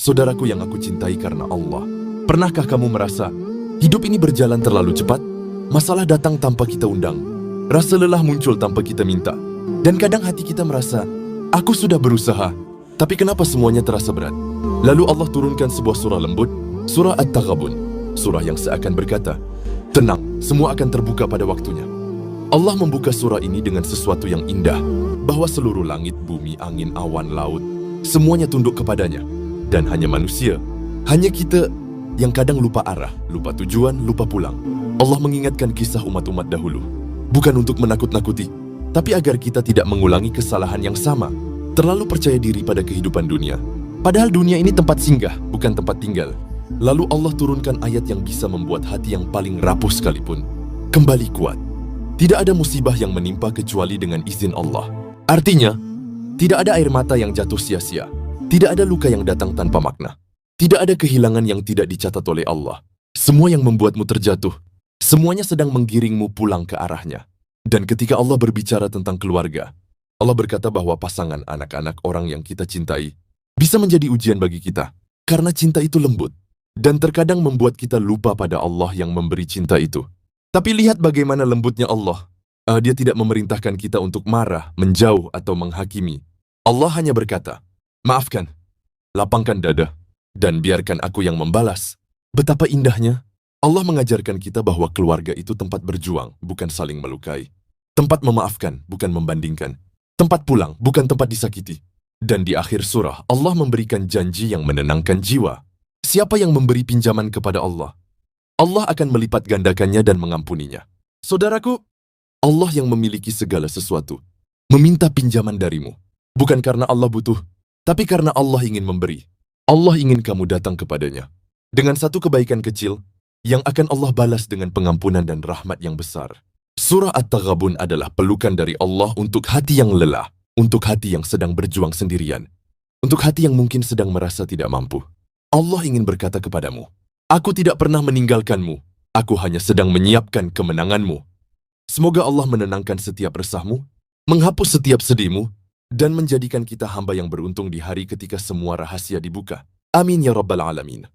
Saudaraku yang aku cintai karena Allah, pernahkah kamu merasa hidup ini berjalan terlalu cepat? Masalah datang tanpa kita undang, rasa lelah muncul tanpa kita minta, dan kadang hati kita merasa, aku sudah berusaha, tapi kenapa semuanya terasa berat? Lalu Allah turunkan sebuah surah lembut, surah At-Taghabun, surah yang seakan berkata, tenang, semua akan terbuka pada waktunya. Allah membuka surah ini dengan sesuatu yang indah, bahwa seluruh langit, bumi, angin, awan, laut, semuanya tunduk kepadanya. Dan hanya manusia, hanya kita yang kadang lupa arah, lupa tujuan, lupa pulang. Allah mengingatkan kisah umat-umat dahulu, bukan untuk menakut-nakuti, tapi agar kita tidak mengulangi kesalahan yang sama, terlalu percaya diri pada kehidupan dunia. Padahal dunia ini tempat singgah, bukan tempat tinggal. Lalu Allah turunkan ayat yang bisa membuat hati yang paling rapuh sekalipun kembali kuat. Tidak ada musibah yang menimpa kecuali dengan izin Allah. Artinya, tidak ada air mata yang jatuh sia-sia. Tidak ada luka yang datang tanpa makna. Tidak ada kehilangan yang tidak dicatat oleh Allah. Semua yang membuatmu terjatuh, semuanya sedang menggiringmu pulang ke arahnya. Dan ketika Allah berbicara tentang keluarga, Allah berkata bahwa pasangan anak-anak orang yang kita cintai bisa menjadi ujian bagi kita. Karena cinta itu lembut, dan terkadang membuat kita lupa pada Allah yang memberi cinta itu. Tapi lihat bagaimana lembutnya Allah. Dia tidak memerintahkan kita untuk marah, menjauh, atau menghakimi. Allah hanya berkata, maafkan, lapangkan dada, dan biarkan aku yang membalas. Betapa indahnya. Allah mengajarkan kita bahwa keluarga itu tempat berjuang, bukan saling melukai. Tempat memaafkan, bukan membandingkan. Tempat pulang, bukan tempat disakiti. Dan di akhir surah, Allah memberikan janji yang menenangkan jiwa. Siapa yang memberi pinjaman kepada Allah, Allah akan melipat gandakannya dan mengampuninya. Saudaraku, Allah yang memiliki segala sesuatu, meminta pinjaman darimu. Bukan karena Allah butuh, tapi karena Allah ingin memberi. Allah ingin kamu datang kepadanya dengan satu kebaikan kecil yang akan Allah balas dengan pengampunan dan rahmat yang besar. Surah At-Taghabun adalah pelukan dari Allah untuk hati yang lelah, untuk hati yang sedang berjuang sendirian, untuk hati yang mungkin sedang merasa tidak mampu. Allah ingin berkata kepadamu, aku tidak pernah meninggalkanmu, aku hanya sedang menyiapkan kemenanganmu. Semoga Allah menenangkan setiap resahmu, menghapus setiap sedihmu, dan menjadikan kita hamba yang beruntung di hari ketika semua rahasia dibuka. Amin ya Rabbal Alamin.